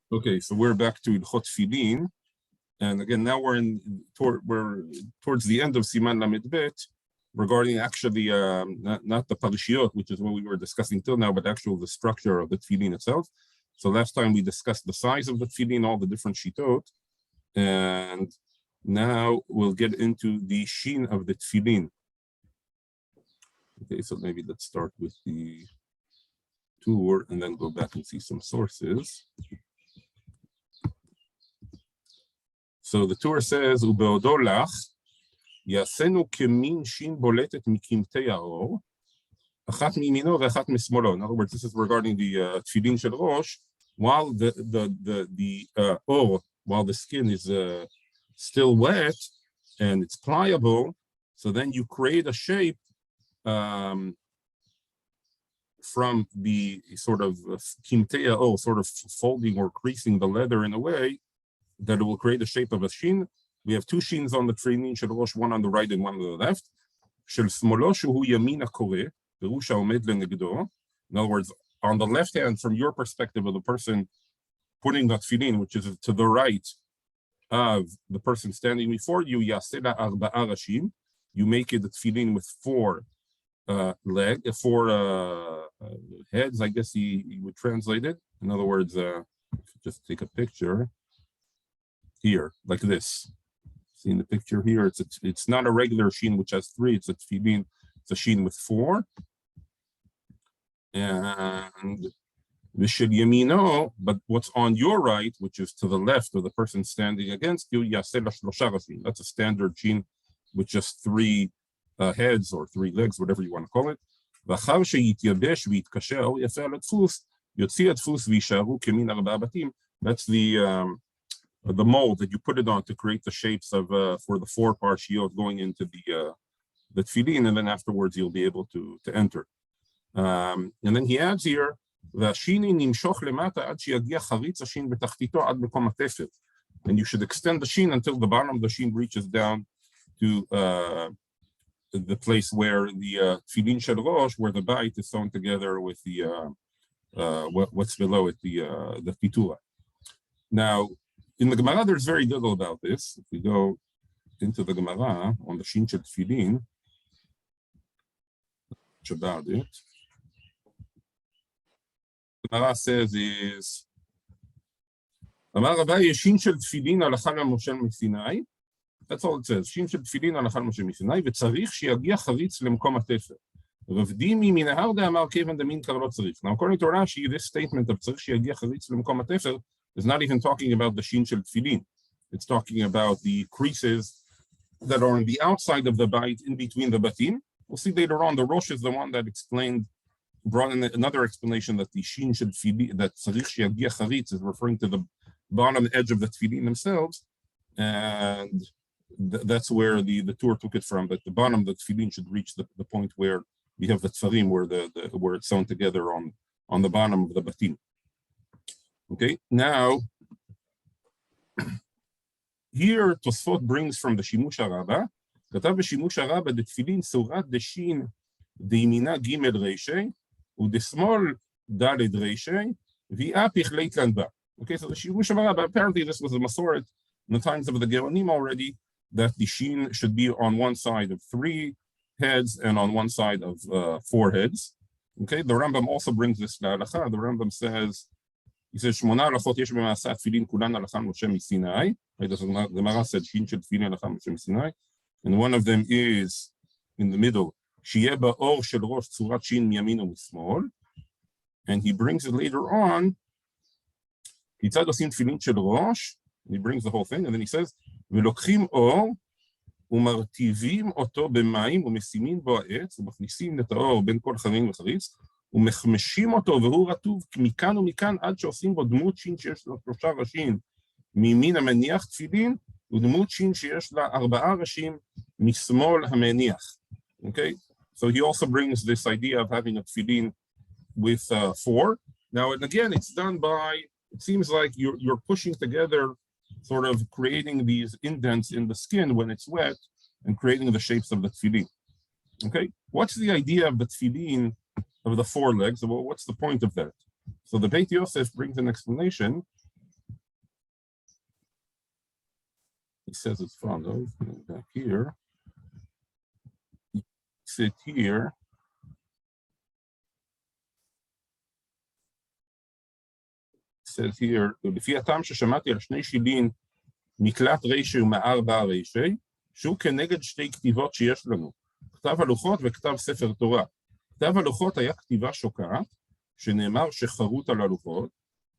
Okay, so we're back to Ilchot Tefillin, and again now we're towards the end of siman lamed bet, regarding actually not the parashiyot, which is what we were discussing till now, but actually the structure of the tefillin itself. So last time we discussed the size of the tefillin, all the different shitot, and now we'll get into the shin of the tefillin. Okay, so maybe let's start with the tour and then go back and see some sources. So the tour says, "Ubeodo lach, yasenu kemin shin boletet mikimtei haor, achat miyamino ve'achat mismolo." In other words, this is regarding the tefillin shel rosh, while the or while the skin is still wet and it's pliable. So then you create a shape from the sort of kimtei haor, sort of folding or creasing the leather in a way that it will create the shape of a shin. We have two shins on the tefillin shel rosh, one on the right and one on the left. Shel smolo shehu yamin hakoreh, perush haomed lenegdo. In other words, on the left hand, from your perspective of the person putting the tefillin, which is to the right of the person standing before you, yaseh la arba'a rashim. You make it the tefillin with four heads, I guess he would translate it. In other words, just take a picture here, like this. See in the picture here, it's not a regular shin which has three, it's a tefillin, it's a shin with four. And v'shel yamino, but what's on your right, which is to the left of the person standing against you, yaseh la shlosha rashim. That's a standard shin with just three heads or three legs, whatever you want to call it. V'achar sheyityabesh v'yitkasher haor yafeh al hadfus, yotzei hadfus v'yisharu kemin arba'a batim. That's the mold that you put it on to create the shapes of for the four parshiyot going into the tefillin, and then afterwards you'll be able to enter. And then he adds here, and you should extend the shin until the bottom of the shin reaches down to the place where the tefillin shel rosh, where the bait is sewn together with the what's below it, the pitura. Now, in the Gemara, there's very little about this. If we go into the Gemara on the shin shel tefillin, much about it. The Gemara says is, Amar Abaye shin shel tefillin halacha Moshe miSinai. That's all it says. Shin shel tefillin halacha Moshe miSinai, v'tzarich sheyagia charitz lemkom hatefer. Ravdimi min ha'ar de'amar kevan demin kar lo tzarich. Now, according to Rashi, this statement of tzarich sheyagia charitz lemkom hatefer is not even talking about the shin shel tefillin. It's talking about the creases that are on the outside of the bait in between the batim. We'll see later on, the Rosh is the one that brought in another explanation that the shin shel tefillin, that tzarich sheyagia charitz, is referring to the bottom edge of the tefillin themselves. And that's where the tour took it from, that the bottom of the tefillin should reach the point where we have the tfarim, where it's sewn together on the bottom of the batim. Okay, now here Tosfot brings from the Shimush HaRabbah, כתב בשימוש הרבה דתפילין צורת דשין דימינה ג' רישי ודשמאל ד' רישי ויאה פכלי כאן בה. Okay, so the Shimush HaRabbah, apparently this was a Masoret in the times of the Geonim already, that the shin should be on one side of three heads and on one side of four heads. Okay, the Rambam also brings this halacha. The Rambam says, he says, Shmona halachot yesh b'maaseh tefillin kulan halacha Moshe miSinai. Right, the Gemara said shin shel tefillin halacha Moshe miSinai, and one of them is in the middle, sheyeh ba'or shel rosh tzurat shin miyamin u'mismol, and he brings it later on. Kitzad osim tefillin shel rosh. He brings the whole thing, and then he says, "Velokchim or umartivim oto b'mayim umesimin bo ha'etz umachnisim et ha'or ben kol charin v'charitz umechmeshim oto v'hu ratuv mikan umikan ad she'osim bo dmut shin sheyesh la shlosha rashim mimin hameniach tefillin udmut shin sheyesh la arba'a rashim mismol hameniach." Okay, so he also brings this idea of having a tefillin with four. Now, and again, it's done by, it seems like you're pushing together, sort of creating these indents in the skin when it's wet and creating the shapes of the tefillin. Okay, what's the idea of the tefillin of the four legs? Well, what's the point of that? So the Beit Yosef brings an explanation He says as follows, back here, sit here, says here, לפי הטעם ששמעתי על שני שילין, מקלט רישי ומארבע רישי, שהוא כנגד שתי כתיבות שיש לנו, כתב הלוחות וכתב ספר תורה. כתב הלוחות היה כתיבה שוקעת, שנאמר שחרוט על הלוחות,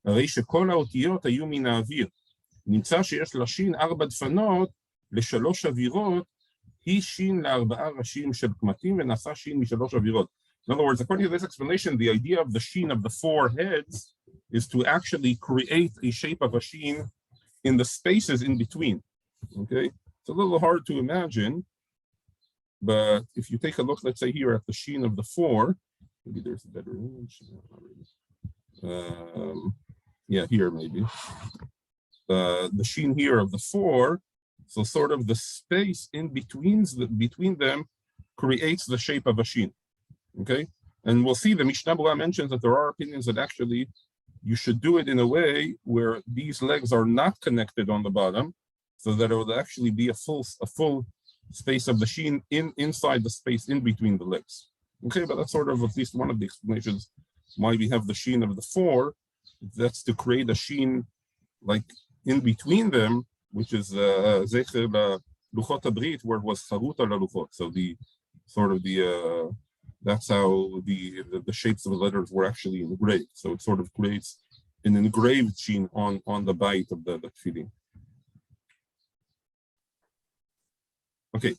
הרי שכל האותיות היו מן האוויר. נמצא שיש לשין 4 דפנות, ל3 אווירות, היא שין ל4 ראשים של קמטים, ונעשה שין מ3 אווירות. In other words, according to this explanation, the idea of the sheen of the 4 heads is to actually create a shape of a sheen in the spaces in between. Okay, it's a little hard to imagine, but if you take a look, let's say here at the sheen of the 4, maybe there's a better image. Yeah, here maybe. The sheen here of the 4, so sort of the space in between them creates the shape of a sheen. Okay, and we'll see the Mishnah Berurah mentions that there are opinions that actually you should do it in a way where these legs are not connected on the bottom, so that it will actually be a full space of the sheen inside the space in between the legs. Okay, but that's sort of at least one of the explanations why we have the sheen of the 4. That's to create a sheen like in between them, which is zecher luchot habrit, where it was charut al luchot. So the sort of the that's how the shapes of the letters were actually engraved. So it sort of creates an engraved sheen on the bite of the tefillin. Okay,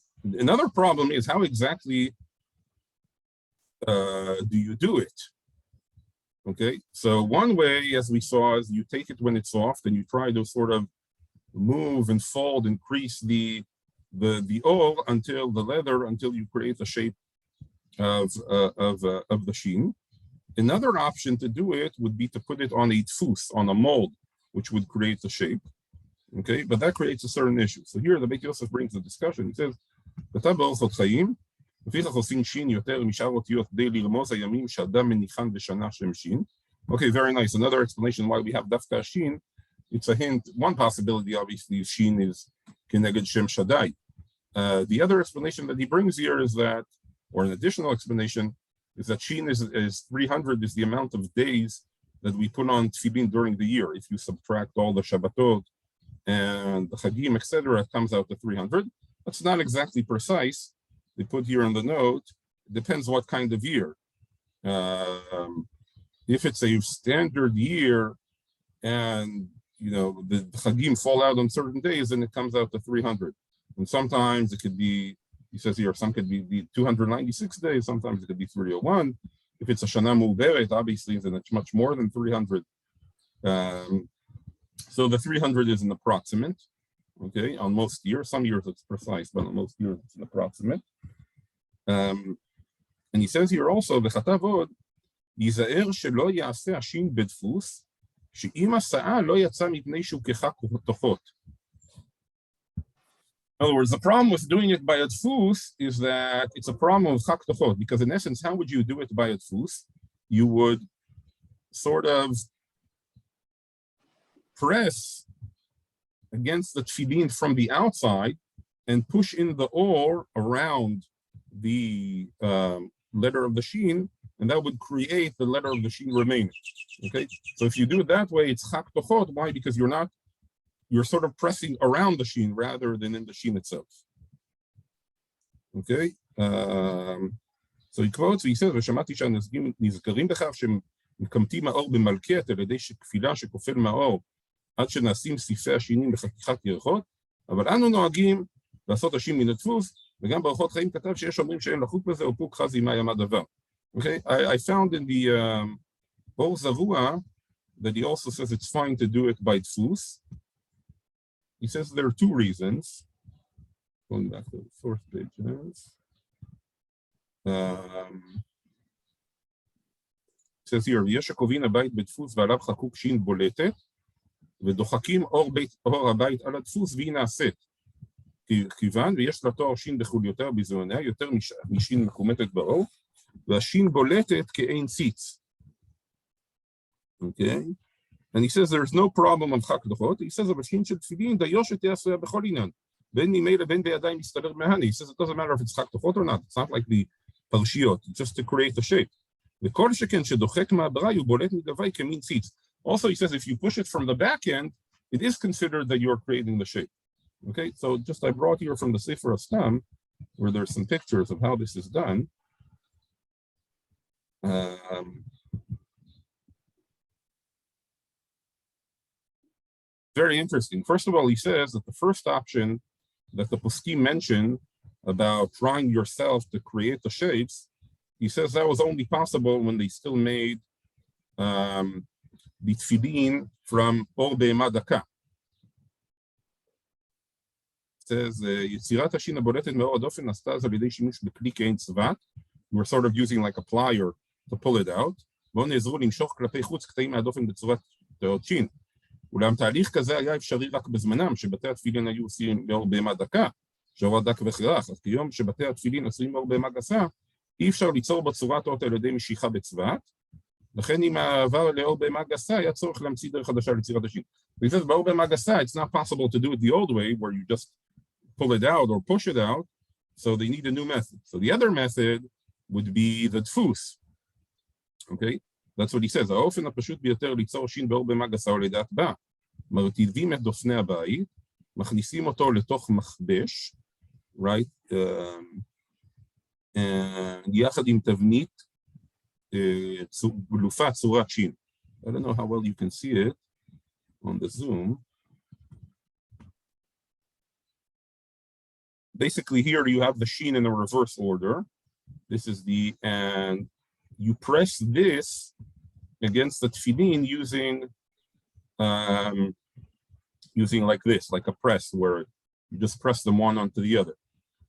another problem is how exactly do you do it? Okay, so one way, as we saw, is you take it when it's soft and you try to sort of move and fold and crease the or until you create a shape of the sheen. Another option to do it would be to put it on a tfus, on a mold, which would create the shape. Okay, but that creates a certain issue. So here the Beit Yosef brings the discussion. He says, כתב באורחות חיים, לפיכך עושים שין יותר משאר אותיות כדי לרמוז הימים שאדם מניחן בשנה שם שין. Okay, very nice. Another explanation why we have dafka shin. It's a hint. One possibility, obviously, shin is keneged shem shaddai. The other explanation that he brings here is that, or an additional explanation, is that shin is 300 is the amount of days that we put on tefillin during the year. If you subtract all the Shabbatot and the Chagim, etc., it comes out to 300. That's not exactly precise. They put here in the note, it depends what kind of year. If it's a standard year and the Chagim fall out on certain days, then it comes out to 300. And sometimes it could be, he says here, some could be 296 days, sometimes it could be 301. If it's a Shana Mu'beret, obviously, then it's much more than 300. So the 300 is an approximate, okay, on most years. Some years it's precise, but on most years it's an approximate. And he says here also, v'chatav od, yizaer shelo ya'aseh hashin bedfus, she'im ha'sa'a lo yatsa mipnei shukecha tochot. In other words, the problem with doing it by a dfus is that it's a problem of chak tochot, because in essence, how would you do it by a dfus? You would sort of press against the tefillin from the outside and push in the or around the letter of the sheen, and that would create the letter of the sheen remaining. Okay, so if you do it that way, it's chak tochot. Why? Because you're sort of pressing around the sheen rather than in the sheen itself. Okay, so he quotes, he says, ושמעתי שהנזכרים בכך שמקמטים האור במלכת על ידי כפילה שכופל מהאור עד שנעשים סעיפי השינים בחתיכת ירחות, אבל אנו נוהגים לעשות השין מן הדפוס, וגם באורחות חיים כתב שיש אומרים שאין לחוק בזה, או פוק חזי מה ימה דבר. Okay, I found in the Or Zavua that he also says it's fine to do it by dfus. He says there are 2 reasons. Going back to the source pages. says here, יש הקובעים הבית בדפוס ועליו חקוק שין בולטת, ודוחקים אור הבית על הדפוס והיא נעשית. כיוון ויש לה תואר שין בחוליותיה ובזיוניה, יותר משין מחומתת באור, והשין בולטת כאין ציץ. אוקיי? And he says there's no problem of chakdochot. He says, he says it doesn't matter if it's chakdochot or not. It's not like the parshiot, just to create the shape. Also, he says if you push it from the back end, it is considered that you're creating the shape. Okay, so just I brought here from the Sefer Stam, where there's some pictures of how this is done. Very interesting. First of all, he says that the first option that the poskim mentioned about trying yourself to create the shapes, he says that was only possible when they still made the tefillin from or be'ema daka. Says יצירת השין הבולטת מאוד אופן נעשתה אז על ידי שימוש בכלי כעין צבת. We're sort of using like a plier to pull it out. בואו נעזרו למשוך כלפי חוץ קטעים מהדופן בצורת תאות שין. אולם תהליך כזה היה אפשרי רק בזמנם, שבתי התפילין היו עושים באור בהמה דקה, שאור דק וכרך, אז כיום שבתי התפילין עושים באור בהמה גסה, אי אפשר ליצור בצורת אות על ידי משיכה בצבת, לכן אם העבר לאור בהמה גסה, היה צורך להמציא דרך חדשה ליצירת השין. He says, באור בהמה גסה, it's not possible to do it the old way, where you just pull it out or push it out, so they need a new method. So the other method would be the dfus. Okay? That's what he says. האופן הפשוט ביותר ליצור שין באור בהמה גסה על ידי הטבעה. מרטיבים את דופני הבית, מכניסים אותו לתוך מכבש, right? יחד עם תבנית גלופה צורת שין. I don't know how well you can see it on the Zoom. Basically here you have the sheen in a reverse order. This is and you press this against the tefillin using like this, like a press, where you just press them one onto the other.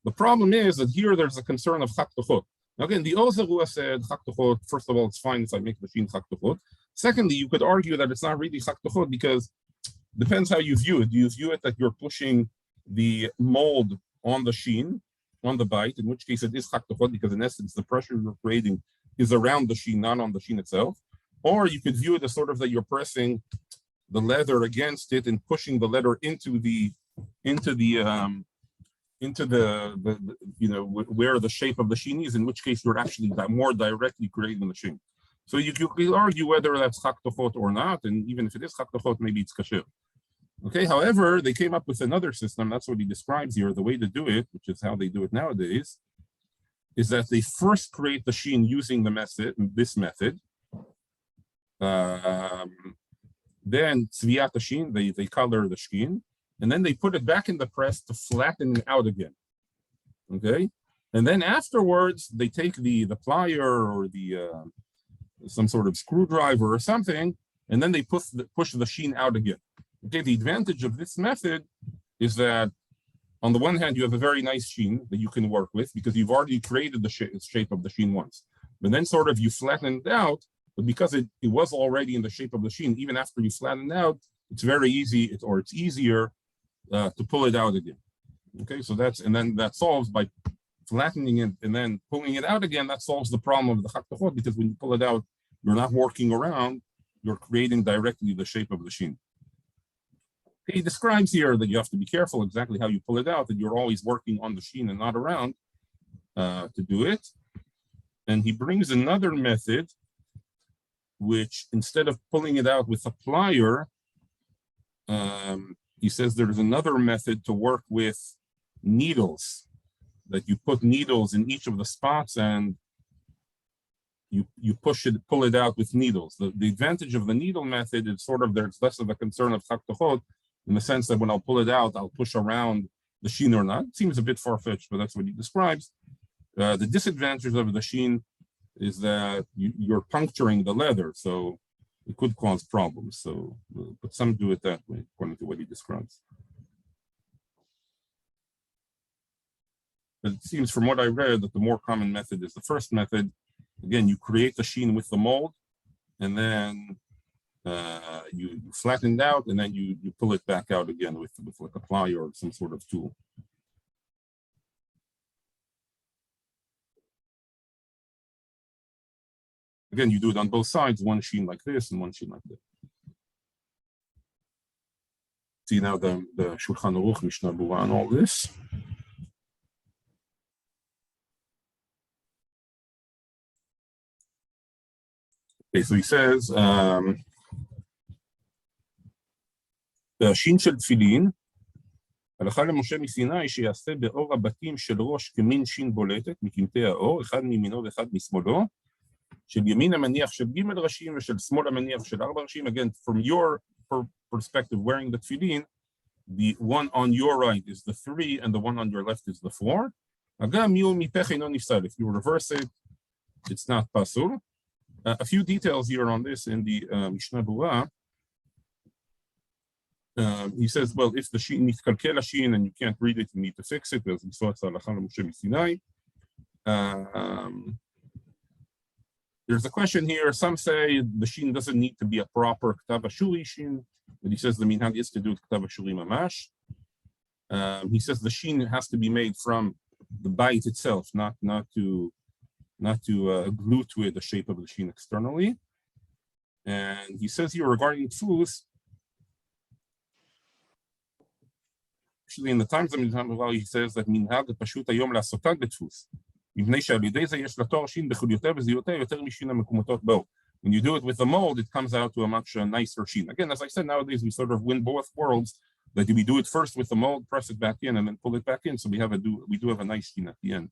The problem is that here there's a concern of chakdochot. Again, the Ozer said chakdochot, first of all, it's fine if I make the sheen chakdochot. Secondly, you could argue that it's not really chakdochot because it depends how you view it. Do you view it that you're pushing the mold on the sheen, on the bite, in which case it is chakdochot because in essence the pressure you're creating is around the sheen, not on the sheen itself. Or you could view it as sort of that you're pressing the leather against it and pushing the leather into the you know, where the shape of the sheen is, in which case you're actually more directly creating the sheen. So you could argue whether that's chakdochot or not, and even if it is chakdochot, maybe it's kasher. Okay, however, they came up with another system. That's what he describes here. The way to do it, which is how they do it nowadays, is that they first create the sheen using this method. Then tzviat sheen, they color the sheen, and then they put it back in the press to flatten it out again. Okay, and then afterwards they take the plier or some sort of screwdriver or something, and then they push the sheen out again. Okay, the advantage of this method is that on the one hand you have a very nice sheen that you can work with because you've already created the shape of the sheen once, but then sort of you flatten it out. But because it was already in the shape of the sheen, even after you flatten it out, it's very easy, it's easier to pull it out again. Okay, so then that solves by flattening it and then pulling it out again. That solves the problem of the chakdochot because when you pull it out, you're not working around, you're creating directly the shape of the sheen. Okay, he describes here that you have to be careful exactly how you pull it out, that you're always working on the sheen and not around to do it. And he brings another method, which instead of pulling it out with a plier, he says there's another method to work with needles, that you put needles in each of the spots and you pull it out with needles. The advantage of the needle method is sort of there's less of a concern of chakdochot in the sense that when I'll pull it out, I'll push around the sheen or not. It seems a bit far-fetched, but that's what he describes. The disadvantage of the sheen is that you're puncturing the leather, so it could cause problems. So, but some do it that way, according to what he describes. But it seems from what I read that the more common method is the first method. Again, you create the sheen with the mold, and then you flatten it out, and then you pull it back out again with like a plier or some sort of tool. Again, you do it on both sides, one sheen like this and one sheen like that. See now the Shulchan Aruch, Mishnah Berurah, and all this. Okay, so he says, the Shin shel Tfilin, הלכה למשה מסיני שיעשה באור הבתים של ראש כמין שין בולטת, מקמטי האור, אחד מימינו ואחד משמאלו, של ימין המניח של ג' ראשים ושל שמאל המניח של 4 ראשים. Again, from your perspective, wearing the tefillin, the one on your right is the 3 and the one on your left is the 4. אגם יהיו מפך אינו נפסל. If you reverse it, it's not pasul. A few details here on this in the Mishnah Berurah. He says, well, if the shin mitkalkel hashin and you can't read it, you need to fix it, as we saw it's halacha l'Moshe Sinai. There's a question here. Some say the shin doesn't need to be a proper ktav ashuri shin, but he says the minhag is to do it ktav ashuri mamash. He says the shin has to be made from the bite itself, not to glue to it the shape of the shin externally. And he says here regarding tfus, actually in the times of Mishnah Berurah he says that minhag pashut hayom la'asotan betfus. מפני שעל ידי זה יש לתואר שין בחוליותיה וזיעותיה יותר משין המקומותות בו. When you do it with the mold, it comes out to a much nicer shin. Again, as I said, nowadays we sort of win both worlds. That we do it first with the mold, press it back in, and then pull it back in. So we do have a nice shin at the end.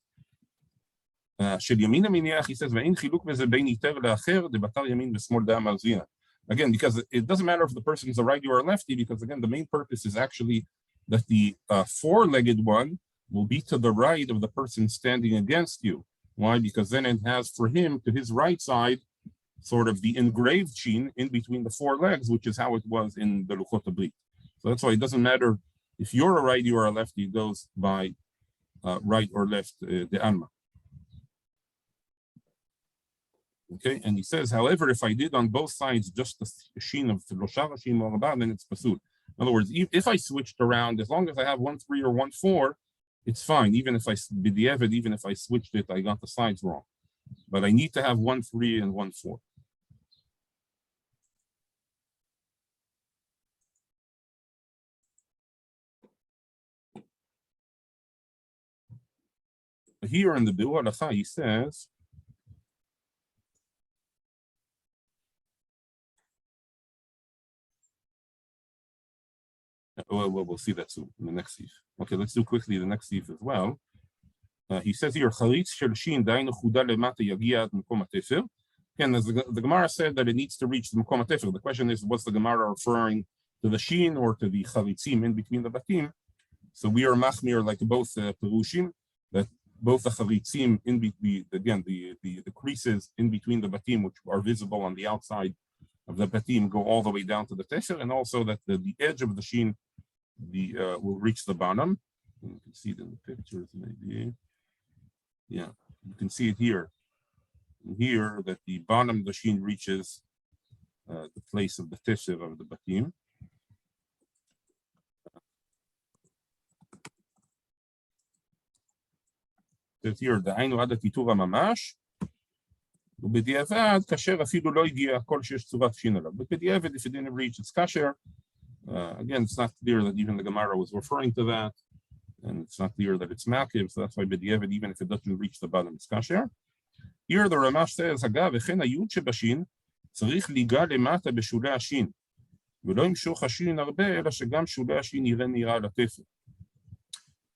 של ימין המניח, he says, ואין חילוק בזה בין יתר לאחר, דבתר ימין ושמאל דעה מרזינה. Again, because it doesn't matter if the person is a righty or a lefty, because again, the main purpose is actually that the four-legged one will be to the right of the person standing against you. Why? Because then it has for him, to his right side, sort of the engraved shin in between the 4 legs, which is how it was in the Luchot HaBrit. So that's why it doesn't matter if you're a righty or a lefty, it goes by right or left, the Alma. Okay, and he says, however, if I did on both sides just the shin of Losha Rashim or Rabba, then it's pasul. In other words, if I switched around, as long as I have 1-3 or 1-4, it's fine. Even if I switched it, I got the sides wrong. But I need to have 1-3 and 1-4. Here in the Biur Halacha, he says, we'll see that soon in the next seif. Okay, let's do quickly the next seif as well. He says here, charitz shel shin dainu chuda lemata yagia ad makom hatefer. Again, as the Gemara said that it needs to reach the makom hatefer. The question is, was the Gemara referring to the shin or to the charitzim in between the batim? So we are machmir like both perushim, that both the charitzim in between, again, the creases in between the batim, which are visible on the outside of the batim, go all the way down to the tefer, and also that the edge of the shin will reach the bottom. You can see it in the pictures, maybe. Yeah, you can see it here. Here, that the bottom of the shin reaches the place of the tefer of the batim. That here, the Ainu Ad Titura Mamash, ובדיעבד, כאשר אפילו לא הגיע הכל שיש צורת שין עליו. But בדיעבד, if it didn't reach its kasher, again, it's not clear that even the Gemara was referring to that, and it's not clear that it's makiv, so that's why b'di'evet, even if it doesn't reach the bottom, it's kasher. Here the Ramash says, אגב, וכן היוד שבשין, צריך ליגע למטה בשולי השין, ולא ימשוך השין הרבה, אלא שגם שולי השין נראה על התפר.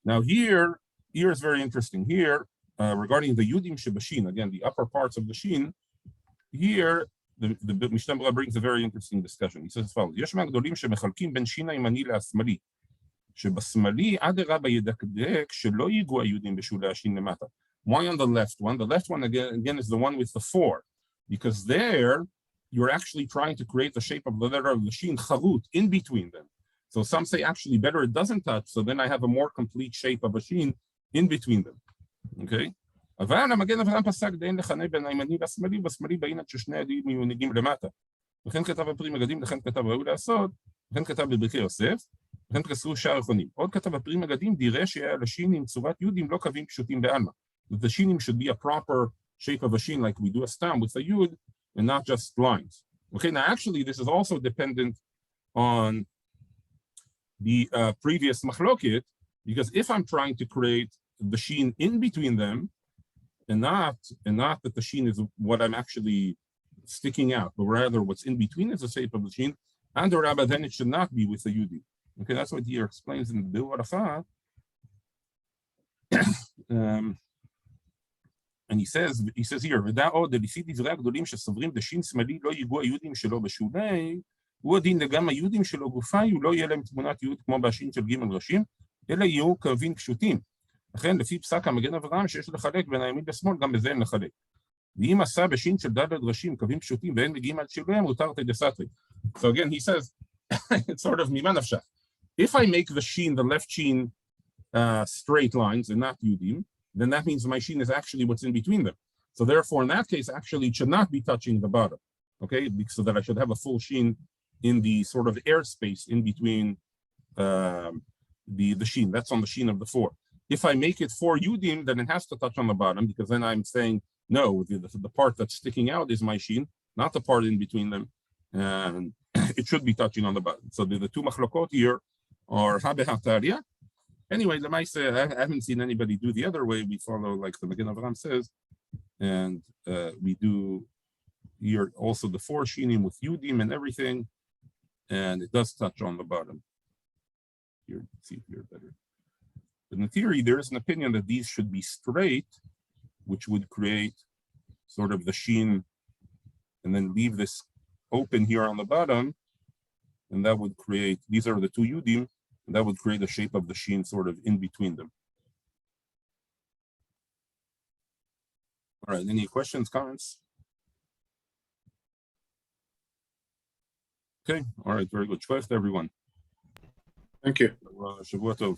Now here is very interesting. Here, regarding the yudim shebashin, again, the upper parts of the shin, here, the Mishnah Berurah brings a very interesting discussion. He says as follows, יש מהגדולים שמחלקים בין שין הימני לשמאלי, שבשמאלי אדרבה ידקדק שלא ייגעו היהודים בשולי השין למטה. Why on the left one? The left one again is the one with the 4, because there you're actually trying to create the shape of the letter of the shin chavut in between them. So some say actually better it doesn't touch, so then I have a more complete shape of a shin in between them. Okay? אבל המגן אברהם פסק דין לחנה בין הימני והשמאלי, ובשמאלי בעינת ששני היהודים יהיו נגיעים למטה. וכן כתב בפרי מגדים, לכן כתב ראוי לעשות, וכן כתב בברכי יוסף, וכן כתבו שאר אחרונים. עוד כתב בפרי מגדים, דירה שהיה לשין עם צורת יהודים לא קווים פשוטים בעלמא. The shinim should be a proper shape of a shin, like we do a stam with a yud, and not just lines. Okay, now actually this is also dependent on the previous machloket, because if I'm trying to create the sheen in between them, and not that the sheen is what I'm actually sticking out, but rather what's in between is the seif of the sheen, and the rabba, then it should not be with the yudi. Okay, that's what he explains in the Orach Chaim. And he says here, ודע עוד, לפי דברי הגדולים שסוברים דשין שמאלי לא ייגעו היהודים שלו בשולי, הוא הדין גם היהודים שלו גופאי, הוא לא יהיה להם תמונת יהוד כמו בשין של ג' ראשים, אלא יהיו קווים פשוטים. לכן, לפי פסק המגן אברהם, שיש לחלק בין הימין לשמאל, גם בזה אין לחלק. ואם עשה בשין של ד' ראשים קווים פשוטים ואין מגיעים עד שלהם, מותר תדסתרי. So again, he says, it's sort of ממה נפשך. If I make the sheen, the left sheen, straight lines and not yudim, then that means my sheen is actually what's in between them. So therefore, in that case, actually, it should not be touching the bottom, okay? So that I should have a full sheen in the sort of airspace in between the sheen. That's on the sheen of the 4. If I make it 4 yudim, then it has to touch on the bottom, because then I'm saying, no, the part that's sticking out is my sheen, not the part in between them. And it should be touching on the bottom. So the 2 machlokot here are habehataria. Anyway, the Maisa, I haven't seen anybody do the other way. We follow like the Magen Avraham says, and we do here also the 4 shinim with yudim and everything, and it does touch on the bottom. Here, see here better. But in theory, there is an opinion that these should be straight, which would create sort of the sheen, and then leave this open here on the bottom, and that would create, these are the 2 yudim, and that would create the shape of the sheen sort of in between them. All right, any questions, comments? Okay, all right, very good. Shkoyach to everyone. Thank you. Shavua tov.